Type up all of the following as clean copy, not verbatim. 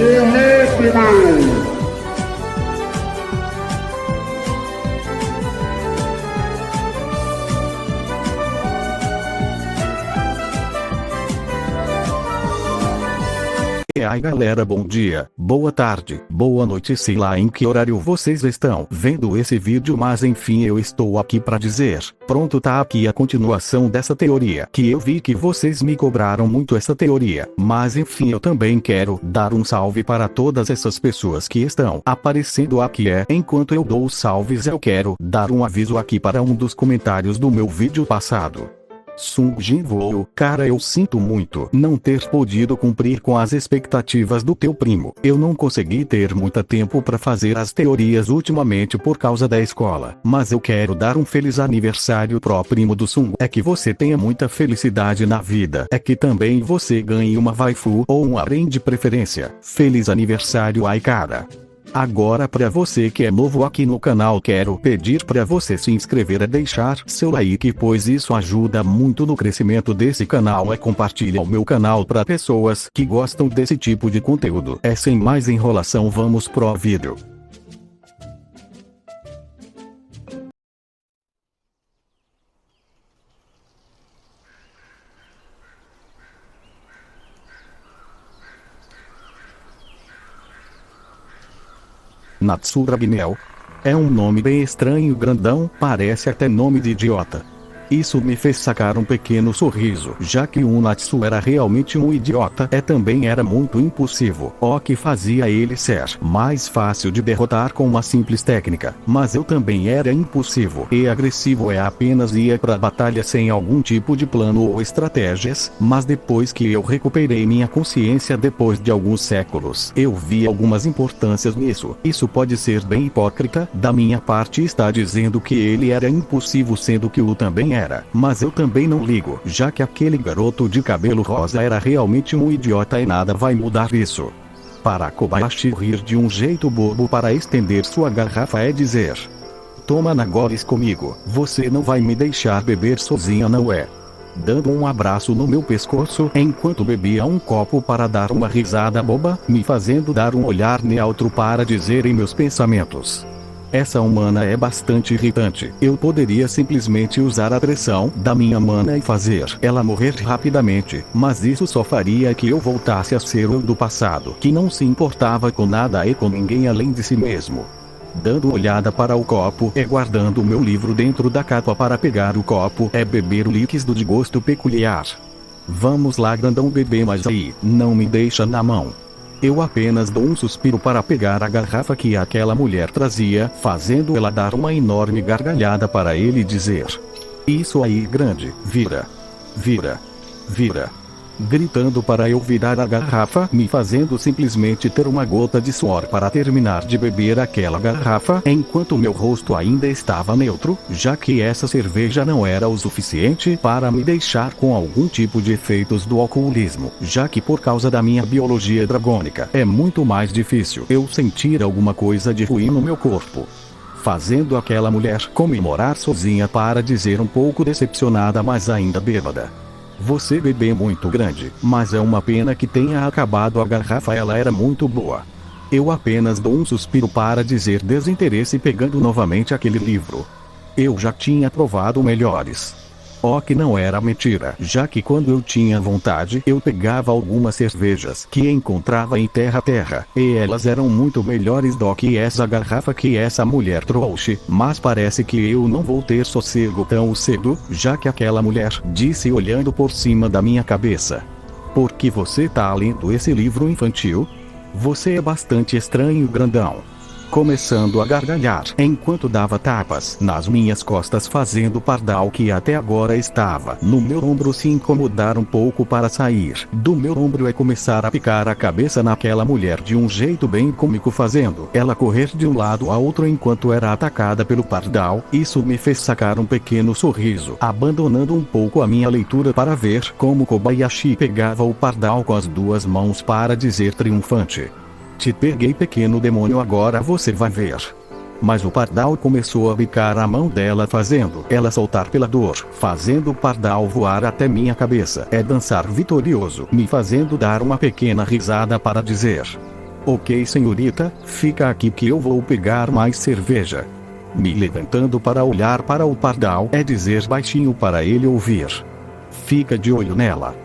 Belíssimo! E aí galera, bom dia, boa tarde, boa noite, sei lá em que horário vocês estão vendo esse vídeo, mas enfim eu estou aqui para dizer, pronto, tá aqui a continuação dessa teoria, que eu vi que vocês me cobraram muito essa teoria, mas enfim eu também quero dar um salve para todas essas pessoas que estão aparecendo aqui. Enquanto eu dou os salves eu quero dar um aviso aqui para um dos comentários do meu vídeo passado. Sung Jinwoo, cara, eu sinto muito não ter podido cumprir com as expectativas do teu primo. Eu não consegui ter muito tempo para fazer as teorias ultimamente por causa da escola, mas eu quero dar um feliz aniversário pro primo do Sung. É que você tenha muita felicidade na vida. É que também você ganhe uma waifu ou um harem de preferência. Feliz aniversário, ai cara. Agora pra você que é novo aqui no canal, quero pedir pra você se inscrever e deixar seu like, pois isso ajuda muito no crescimento desse canal. Compartilha o meu canal pra pessoas que gostam desse tipo de conteúdo. Sem mais enrolação, vamos pro vídeo. Natsura Binel. É um nome bem estranho, grandão, parece até nome de idiota. Isso me fez sacar um pequeno sorriso, já que o Natsu era realmente um idiota e também era muito impulsivo, o que fazia ele ser mais fácil de derrotar com uma simples técnica. Mas eu também era impulsivo e agressivo e apenas ia pra batalha sem algum tipo de plano ou estratégias, mas depois que eu recuperei minha consciência depois de alguns séculos, eu vi algumas importâncias nisso. Isso pode ser bem hipócrita da minha parte estar dizendo que ele era impulsivo sendo que o também era, mas eu também não ligo, já que aquele garoto de cabelo rosa era realmente um idiota e nada vai mudar isso. Para Kobayashi rir de um jeito bobo para estender sua garrafa e dizer: toma na goles comigo, você não vai me deixar beber sozinha, não é? Dando um abraço no meu pescoço enquanto bebia um copo para dar uma risada boba, me fazendo dar um olhar neutro para dizer em meus pensamentos: essa humana é bastante irritante. Eu poderia simplesmente usar a pressão da minha mana e fazer ela morrer rapidamente, mas isso só faria que eu voltasse a ser eu do passado, que não se importava com nada e com ninguém além de si mesmo. Dando olhada para o copo e guardando meu livro dentro da capa para pegar o copo e beber o líquido de gosto peculiar. Vamos lá, grandão, bebê, mas aí, não me deixa na mão. Eu apenas dou um suspiro para pegar a garrafa que aquela mulher trazia, fazendo ela dar uma enorme gargalhada para ele dizer: isso aí, grande, vira. Vira. Vira. Gritando para eu virar a garrafa, me fazendo simplesmente ter uma gota de suor para terminar de beber aquela garrafa, enquanto meu rosto ainda estava neutro, já que essa cerveja não era o suficiente para me deixar com algum tipo de efeitos do alcoolismo, já que por causa da minha biologia dragônica é muito mais difícil eu sentir alguma coisa de ruim no meu corpo. Fazendo aquela mulher comemorar sozinha para dizer um pouco decepcionada, mas ainda bêbada: você bebê muito grande, mas é uma pena que tenha acabado a garrafa, ela era muito boa. Eu apenas dou um suspiro para dizer desinteresse pegando novamente aquele livro. Eu já tinha provado melhores. O que não era mentira, já que quando eu tinha vontade eu pegava algumas cervejas que encontrava em terra, e elas eram muito melhores do que essa garrafa que essa mulher trouxe, mas parece que eu não vou ter sossego tão cedo, já que aquela mulher disse olhando por cima da minha cabeça: por que você tá lendo esse livro infantil? Você é bastante estranho, grandão. Começando a gargalhar enquanto dava tapas nas minhas costas, fazendo o pardal que até agora estava no meu ombro se incomodar um pouco para sair do meu ombro e começar a picar a cabeça naquela mulher de um jeito bem cômico, fazendo ela correr de um lado a outro enquanto era atacada pelo pardal. Isso me fez sacar um pequeno sorriso, abandonando um pouco a minha leitura para ver como Kobayashi pegava o pardal com as duas mãos para dizer triunfante: te peguei, pequeno demônio, agora você vai ver. Mas o pardal começou a bicar a mão dela, fazendo ela soltar pela dor, fazendo o pardal voar até minha cabeça e dançar vitorioso, me fazendo dar uma pequena risada para dizer: Ok, senhorita, fica aqui que eu vou pegar mais cerveja. Me levantando para olhar para o pardal é dizer baixinho para ele ouvir. Fica de olho nela.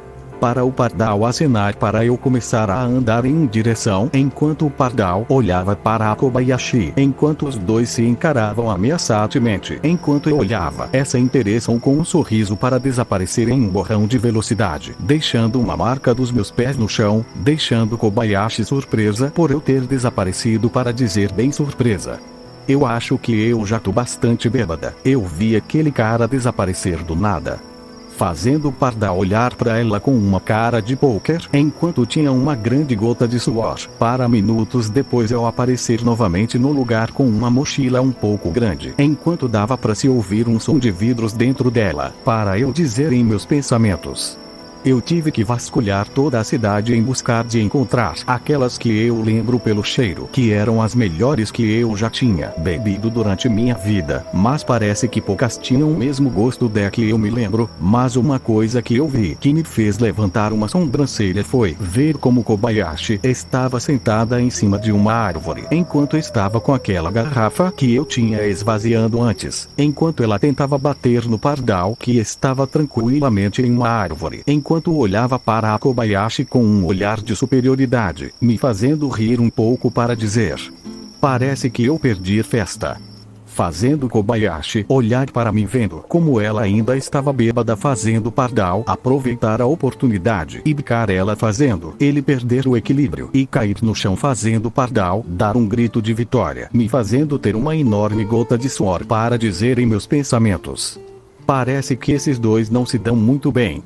Para o pardal acenar para eu começar a andar em direção, enquanto o pardal olhava para a Kobayashi, enquanto os dois se encaravam ameaçadamente, enquanto eu olhava, essa interessam com um sorriso para desaparecer em um borrão de velocidade, deixando uma marca dos meus pés no chão, deixando Kobayashi surpresa por eu ter desaparecido para dizer bem surpresa. Eu acho que eu já tô bastante bêbada. Eu vi aquele cara desaparecer do nada, fazendo o pardal olhar para ela com uma cara de pôquer, enquanto tinha uma grande gota de suor, para minutos depois eu aparecer novamente no lugar com uma mochila um pouco grande, enquanto dava para se ouvir um som de vidros dentro dela, para eu dizer em meus pensamentos. Eu tive que vasculhar toda a cidade em busca de encontrar aquelas que eu lembro pelo cheiro, que eram as melhores que eu já tinha bebido durante minha vida, mas parece que poucas tinham o mesmo gosto da que eu me lembro. Mas uma coisa que eu vi que me fez levantar uma sobrancelha foi ver como Kobayashi estava sentada em cima de uma árvore, enquanto estava com aquela garrafa que eu tinha esvaziando antes, enquanto ela tentava bater no pardal que estava tranquilamente em uma árvore, enquanto olhava para a Kobayashi com um olhar de superioridade, me fazendo rir um pouco para dizer: parece que eu perdi festa. Fazendo Kobayashi olhar para mim vendo como ela ainda estava bêbada, fazendo pardal aproveitar a oportunidade e bicar ela, fazendo ele perder o equilíbrio e cair no chão, fazendo pardal dar um grito de vitória, me fazendo ter uma enorme gota de suor para dizer em meus pensamentos: parece que esses dois não se dão muito bem.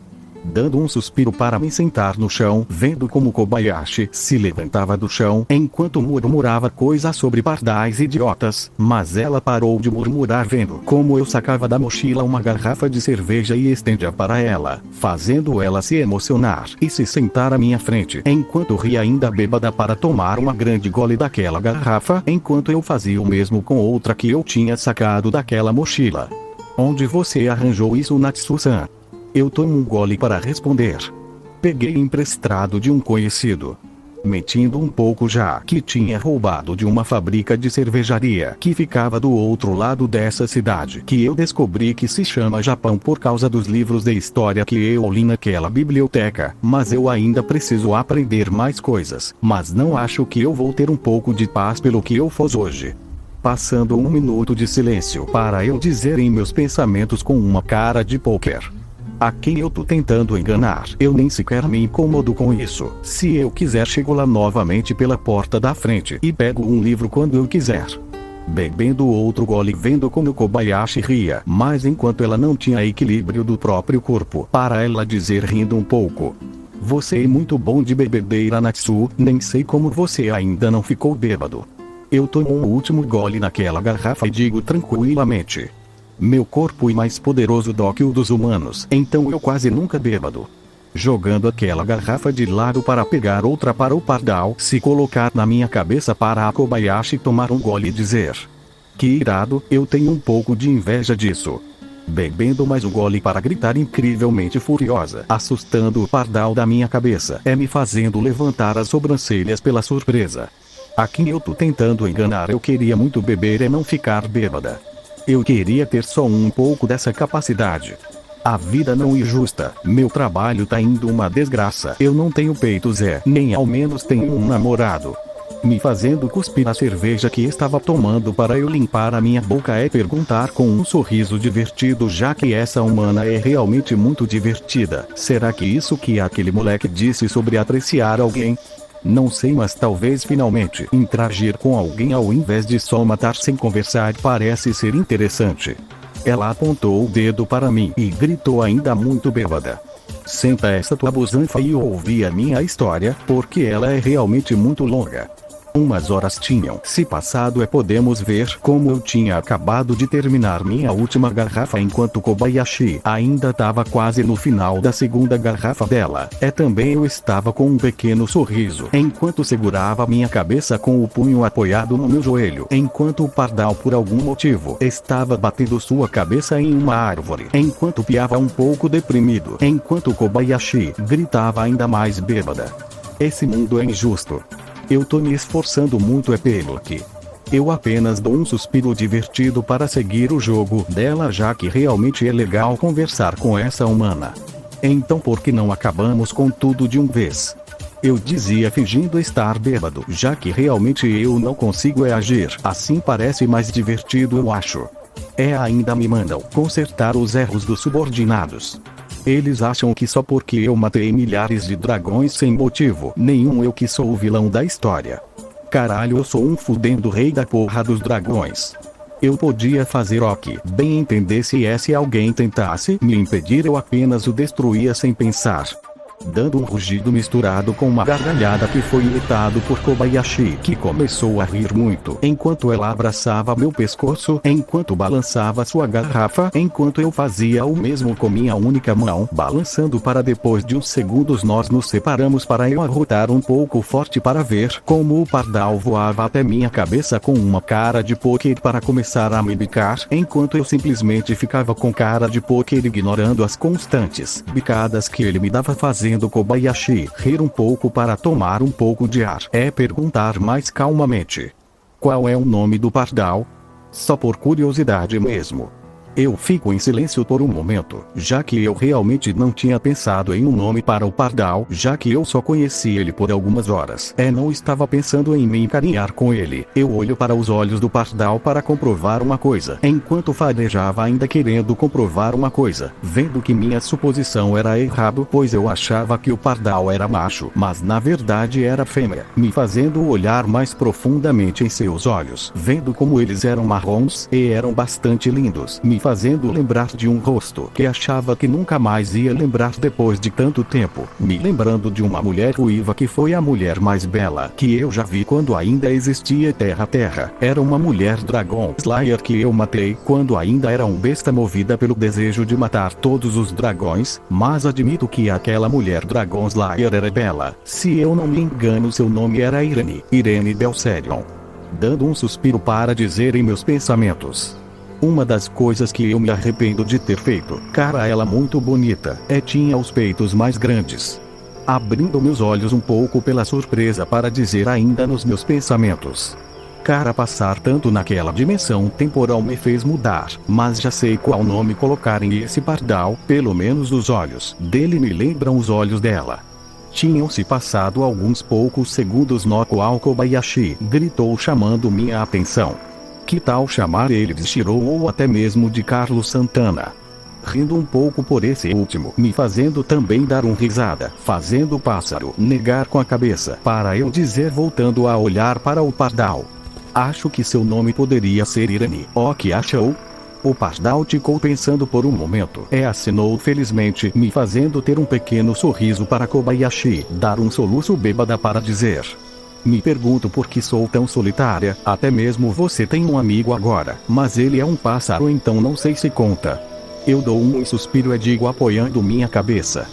Dando um suspiro para me sentar no chão, vendo como Kobayashi se levantava do chão, enquanto murmurava coisas sobre pardais idiotas, mas ela parou de murmurar vendo como eu sacava da mochila uma garrafa de cerveja e estendia para ela, fazendo ela se emocionar e se sentar à minha frente, enquanto ria ainda bêbada para tomar uma grande gole daquela garrafa, enquanto eu fazia o mesmo com outra que eu tinha sacado daquela mochila. Onde você arranjou isso, Natsu-san? Eu tomo um gole para responder. Peguei emprestado de um conhecido. Mentindo um pouco, já que tinha roubado de uma fábrica de cervejaria que ficava do outro lado dessa cidade, que eu descobri que se chama Japão por causa dos livros de história que eu li naquela biblioteca. Mas eu ainda preciso aprender mais coisas, mas não acho que eu vou ter um pouco de paz pelo que eu fiz hoje. Passando um minuto de silêncio para eu dizer em meus pensamentos com uma cara de pôquer: a quem eu tô tentando enganar? Eu nem sequer me incomodo com isso. Se eu quiser, chego lá novamente pela porta da frente e pego um livro quando eu quiser. Bebendo outro gole, vendo como Kobayashi ria, mas enquanto ela não tinha equilíbrio do próprio corpo, para ela dizer rindo um pouco: você é muito bom de bebedeira, Natsu, nem sei como você ainda não ficou bêbado. Eu tomo um último gole naquela garrafa e digo tranquilamente: meu corpo é mais poderoso do que o dos humanos, então eu quase nunca bêbado. Jogando aquela garrafa de lado para pegar outra para o pardal se colocar na minha cabeça, para a Kobayashi tomar um gole e dizer: que irado, eu tenho um pouco de inveja disso. Bebendo mais um gole para gritar incrivelmente furiosa, assustando o pardal da minha cabeça, me fazendo levantar as sobrancelhas pela surpresa. A quem eu tô tentando enganar? Eu queria muito beber e não ficar bêbada. Eu queria ter só um pouco dessa capacidade. A vida não é justa, meu trabalho tá indo uma desgraça, eu não tenho peitos nem ao menos tenho um namorado. Me fazendo cuspir a cerveja que estava tomando para eu limpar a minha boca perguntar com um sorriso divertido, já que essa humana é realmente muito divertida. Será que isso que aquele moleque disse sobre apreciar alguém? Não sei, mas talvez finalmente interagir com alguém ao invés de só matar sem conversar parece ser interessante. Ela apontou o dedo para mim e gritou ainda muito bêbada: senta essa tua busanfa e ouvi a minha história, porque ela é realmente muito longa. Umas horas tinham se passado e podemos ver como eu tinha acabado de terminar minha última garrafa, enquanto Kobayashi ainda estava quase no final da segunda garrafa dela. Também eu estava com um pequeno sorriso, enquanto segurava minha cabeça com o punho apoiado no meu joelho, enquanto o pardal por algum motivo estava batendo sua cabeça em uma árvore, enquanto piava um pouco deprimido, enquanto Kobayashi gritava ainda mais bêbada: esse mundo é injusto. Eu tô me esforçando muito é pelo que eu apenas dou um suspiro divertido para seguir o jogo dela, já que realmente é legal conversar com essa humana. Então por que não acabamos com tudo de uma vez? Eu dizia fingindo estar bêbado, já que realmente eu não consigo agir. Assim parece mais divertido, eu acho. Ainda me mandam consertar os erros dos subordinados. Eles acham que só porque eu matei milhares de dragões sem motivo nenhum eu que sou o vilão da história. Caralho, eu sou um fudendo rei da porra dos dragões. Eu podia fazer o que bem entendesse e se alguém tentasse me impedir eu apenas o destruía sem pensar. Dando um rugido misturado com uma gargalhada que foi imitado por Kobayashi, que começou a rir muito enquanto ela abraçava meu pescoço, enquanto balançava sua garrafa, enquanto eu fazia o mesmo com minha única mão, balançando. Para depois de uns segundos nós nos separamos para eu arrotar um pouco forte para ver como o pardal voava até minha cabeça com uma cara de pôquer para começar a me bicar, enquanto eu simplesmente ficava com cara de pôquer ignorando as constantes bicadas que ele me dava, fazendo Kobayashi rir um pouco para tomar um pouco de ar. Perguntar mais calmamente: qual é o nome do pardal? Só por curiosidade mesmo. Eu fico em silêncio por um momento, já que eu realmente não tinha pensado em um nome para o pardal, já que eu só conheci ele por algumas horas. Não estava pensando em me encarinhar com ele. Eu olho para os olhos do pardal para comprovar uma coisa, enquanto farejava ainda querendo comprovar uma coisa, vendo que minha suposição era errada, pois eu achava que o pardal era macho, mas na verdade era fêmea, me fazendo olhar mais profundamente em seus olhos, vendo como eles eram marrons e eram bastante lindos, me fazendo lembrar de um rosto que achava que nunca mais ia lembrar depois de tanto tempo, me lembrando de uma mulher ruiva que foi a mulher mais bela que eu já vi quando ainda existia Terra. Era uma mulher Dragon Slayer que eu matei quando ainda era um besta movida pelo desejo de matar todos os dragões, mas admito que aquela mulher Dragon Slayer era bela. Se eu não me engano, seu nome era Irene Belserion. Dando um suspiro para dizer em meus pensamentos: uma das coisas que eu me arrependo de ter feito. Cara, ela muito bonita. Tinha os peitos mais grandes. Abrindo meus olhos um pouco pela surpresa para dizer ainda nos meus pensamentos: cara, passar tanto naquela dimensão temporal me fez mudar, mas já sei qual nome colocar em esse pardal. Pelo menos os olhos dele me lembram os olhos dela. Tinham se passado alguns poucos segundos no qual Kobayashi gritou chamando minha atenção. Que tal chamar ele de Shiro ou até mesmo de Carlos Santana? Rindo um pouco por esse último, me fazendo também dar uma risada, fazendo o pássaro negar com a cabeça, para eu dizer voltando a olhar para o pardal: acho que seu nome poderia ser Irene. O que achou? O pardal ticou pensando por um momento. Assinou felizmente, me fazendo ter um pequeno sorriso para Kobayashi dar um soluço bêbada para dizer: me pergunto por que sou tão solitária. Até mesmo você tem um amigo agora, mas ele é um pássaro, então não sei se conta. Eu dou um suspiro e digo apoiando minha cabeça: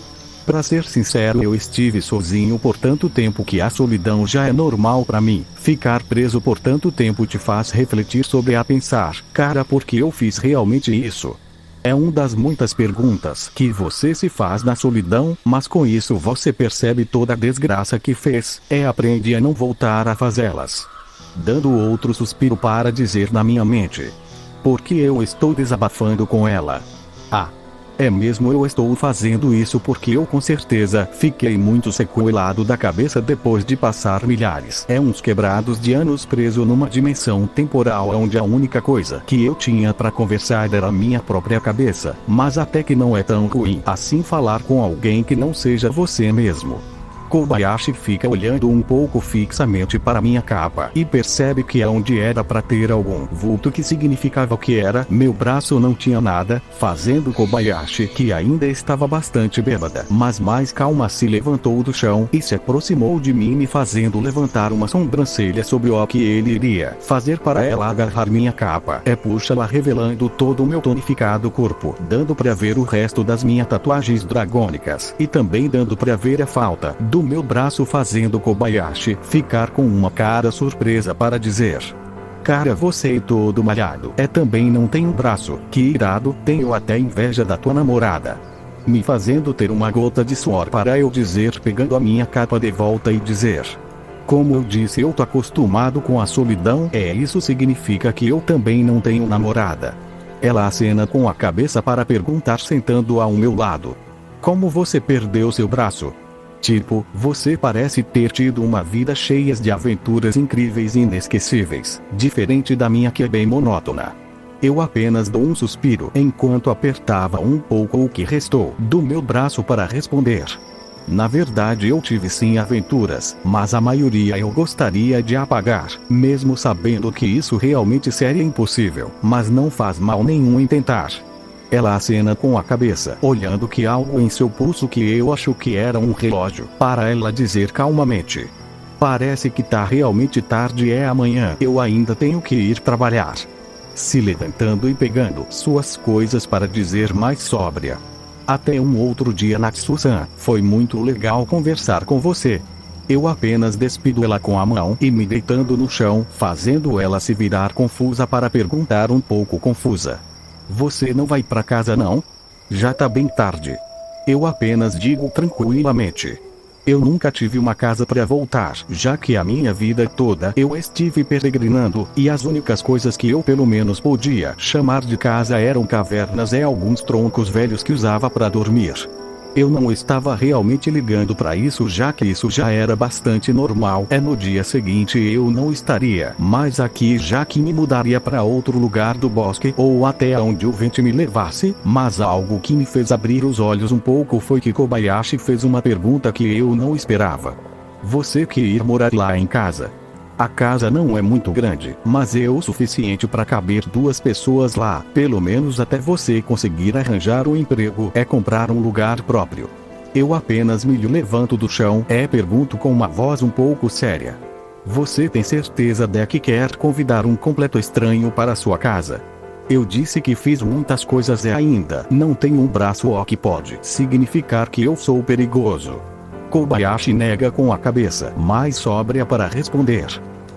pra ser sincero, eu estive sozinho por tanto tempo que a solidão já é normal pra mim. Ficar preso por tanto tempo te faz refletir sobre a pensar: cara, por que eu fiz realmente isso? É uma das muitas perguntas que você se faz na solidão, mas com isso você percebe toda a desgraça que fez, aprende a não voltar a fazê-las. Dando outro suspiro para dizer na minha mente: porque eu estou desabafando com ela? Mesmo eu estou fazendo isso porque eu com certeza fiquei muito sequelado da cabeça depois de passar milhares uns quebrados de anos preso numa dimensão temporal onde a única coisa que eu tinha para conversar era minha própria cabeça. Mas até que não é tão ruim assim falar com alguém que não seja você mesmo. Kobayashi fica olhando um pouco fixamente para minha capa e percebe que onde era para ter algum vulto que significava que era meu braço não tinha nada, fazendo Kobayashi, que ainda estava bastante bêbada, mas mais calma, se levantou do chão e se aproximou de mim, me fazendo levantar uma sobrancelha sobre o que ele iria fazer para ela agarrar minha capa. Puxa-la, revelando todo o meu tonificado corpo, dando para ver o resto das minhas tatuagens dragônicas e também dando para ver a falta do meu braço, fazendo Kobayashi ficar com uma cara surpresa para dizer: cara, você é todo malhado. Também não tem um braço. Que irado, tenho até inveja da tua namorada. Me fazendo ter uma gota de suor para eu dizer, pegando a minha capa de volta e dizer: Como eu disse, eu tô acostumado com a solidão. Isso significa que eu também não tenho namorada. Ela acena com a cabeça para perguntar, sentando ao meu lado. Como você perdeu seu braço? Tipo, você parece ter tido uma vida cheia de aventuras incríveis e inesquecíveis, diferente da minha, que é bem monótona. Eu apenas dou um suspiro enquanto apertava um pouco o que restou do meu braço para responder. Na verdade, eu tive sim aventuras, mas a maioria eu gostaria de apagar, mesmo sabendo que isso realmente seria impossível, mas não faz mal nenhum em tentar. Ela acena com a cabeça, olhando que algo em seu pulso que eu acho que era um relógio, para ela dizer calmamente. Parece que tá realmente tarde, é amanhã, eu ainda tenho que ir trabalhar. Se levantando e pegando suas coisas para dizer mais sóbria. Até um outro dia, Natsu-san, foi muito legal conversar com você. Eu apenas despido ela com a mão e me deitando no chão, fazendo ela se virar confusa para perguntar, um pouco confusa. Você não vai pra casa não? Já tá bem tarde. Eu apenas digo tranquilamente. Eu nunca tive uma casa para voltar, já que a minha vida toda eu estive peregrinando, e as únicas coisas que eu pelo menos podia chamar de casa eram cavernas e alguns troncos velhos que usava para dormir. Eu não estava realmente ligando para isso, já que isso já era bastante normal. No dia seguinte eu não estaria mais aqui, já que me mudaria para outro lugar do bosque ou até onde o vento me levasse, mas algo que me fez abrir os olhos um pouco foi que Kobayashi fez uma pergunta que eu não esperava. Você quer ir morar lá em casa? A casa não é muito grande, mas é o suficiente para caber 2 pessoas lá, pelo menos até você conseguir arranjar um emprego, comprar um lugar próprio. Eu apenas me levanto do chão e pergunto com uma voz um pouco séria. Você tem certeza de que quer convidar um completo estranho para sua casa? Eu disse que fiz muitas coisas e ainda não tenho um braço, o que pode significar que eu sou perigoso. Kobayashi nega com a cabeça, mais sóbria para responder.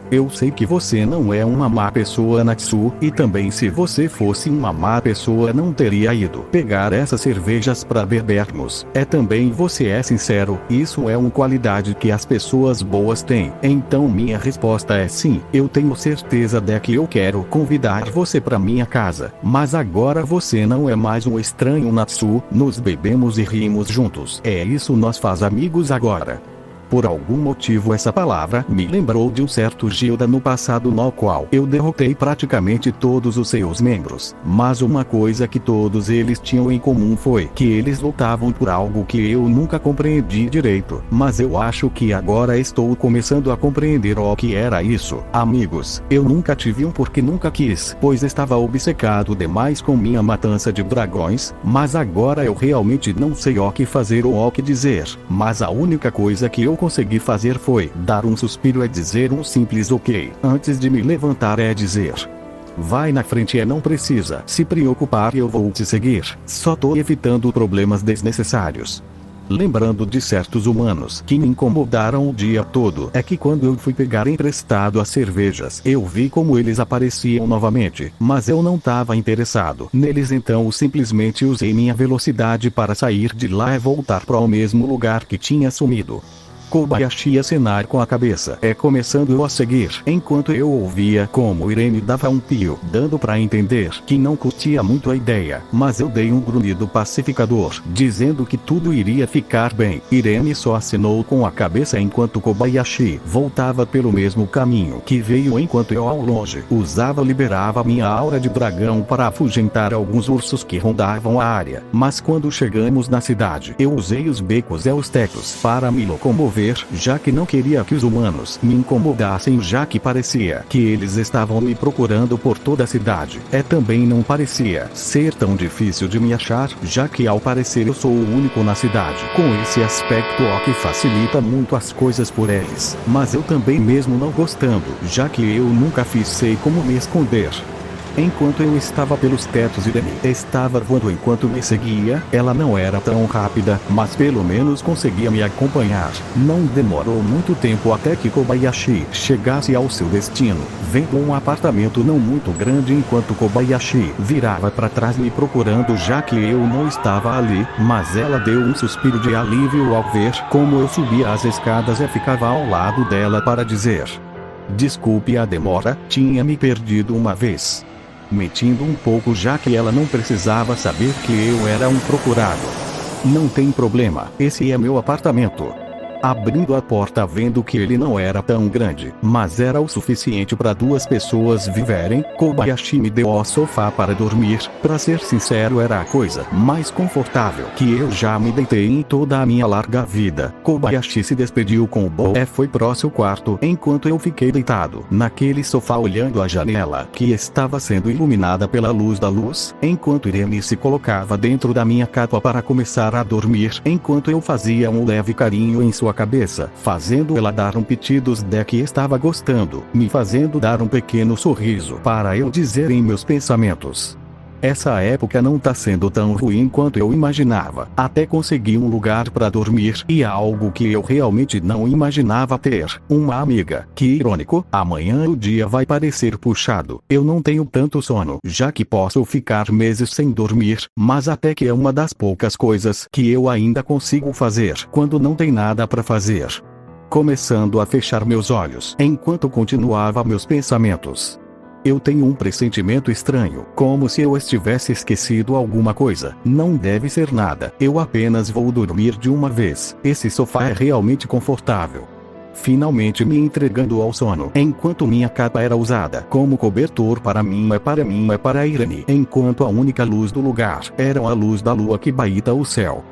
Eu sei que você não é uma má pessoa, Natsu, e também se você fosse uma má pessoa não teria ido pegar essas cervejas para bebermos. Também você é sincero, isso é uma qualidade que as pessoas boas têm. Então minha resposta é sim, eu tenho certeza de que eu quero convidar você para minha casa, mas agora você não é mais um estranho, Natsu, nos bebemos e rimos juntos. Isso, nós faz amigos agora. Por algum motivo essa palavra me lembrou de um certo Gilda no passado, no qual eu derrotei praticamente todos os seus membros, mas uma coisa que todos eles tinham em comum foi que eles lutavam por algo que eu nunca compreendi direito, mas eu acho que agora estou começando a compreender o que era isso. Amigos, eu nunca tive um porque nunca quis, pois estava obcecado demais com minha matança de dragões, mas agora eu realmente não sei o que fazer ou o que dizer, mas a única coisa que eu consegui fazer foi dar um suspiro e dizer um simples ok, antes de me levantar e dizer: vai na frente, não precisa se preocupar, eu vou te seguir, só tô evitando problemas desnecessários. Lembrando de certos humanos que me incomodaram o dia todo, que quando eu fui pegar emprestado as cervejas, eu vi como eles apareciam novamente, mas eu não estava interessado neles, então eu simplesmente usei minha velocidade para sair de lá e voltar para o mesmo lugar que tinha sumido. Kobayashi acenar com a cabeça, começando eu a seguir, enquanto eu ouvia como Irene dava um pio, dando para entender que não curtia muito a ideia, mas eu dei um grunhido pacificador, dizendo que tudo iria ficar bem. Irene só acenou com a cabeça enquanto Kobayashi voltava pelo mesmo caminho que veio, enquanto eu ao longe liberava minha aura de dragão para afugentar alguns ursos que rondavam a área, mas quando chegamos na cidade, eu usei os becos e os tecos para me locomover, já que não queria que os humanos me incomodassem, já que parecia que eles estavam me procurando por toda a cidade. Também não parecia ser tão difícil de me achar, já que ao parecer eu sou o único na cidade com esse aspecto, o que facilita muito as coisas por eles, mas eu também mesmo não gostando, já que eu nunca fiz sei como me esconder. enquanto eu estava pelos tetos e Irene estava voando enquanto me seguia. Ela não era tão rápida, mas pelo menos conseguia me acompanhar. Não demorou muito tempo até que Kobayashi chegasse ao seu destino, vendo um apartamento não muito grande enquanto Kobayashi virava para trás me procurando já que eu não estava ali, mas ela deu um suspiro de alívio ao ver como eu subia as escadas e ficava ao lado dela para dizer: desculpe a demora, tinha me perdido uma vez. Mentindo um pouco já que ela não precisava saber que eu era um procurado. Não tem problema, esse é meu apartamento. Abrindo a porta vendo que ele não era tão grande, mas era o suficiente para duas pessoas viverem, Kobayashi me deu ao sofá para dormir. Para ser sincero, era a coisa mais confortável que eu já me deitei em toda a minha larga vida. Kobayashi se despediu com o boé e foi pro seu quarto, enquanto eu fiquei deitado naquele sofá olhando a janela que estava sendo iluminada pela luz da luz, enquanto Irene se colocava dentro da minha capa para começar a dormir, enquanto eu fazia um leve carinho em sua cabeça, fazendo ela dar pedidos de que estava gostando, me fazendo dar um pequeno sorriso para eu dizer em meus pensamentos: essa época não tá sendo tão ruim quanto eu imaginava. Até consegui um lugar para dormir e algo que eu realmente não imaginava ter, uma amiga. Que irônico, amanhã o dia vai parecer puxado. Eu não tenho tanto sono, já que posso ficar meses sem dormir, mas até que é uma das poucas coisas que eu ainda consigo fazer quando não tem nada para fazer. Começando a fechar meus olhos enquanto continuava meus pensamentos. Eu tenho um pressentimento estranho, como se eu estivesse esquecido alguma coisa. Não deve ser nada, eu apenas vou dormir de uma vez. Esse sofá é realmente confortável. Finalmente me entregando ao sono, enquanto minha capa era usada como cobertor para mim e para Irene, enquanto a única luz do lugar era a luz da lua que baita o céu.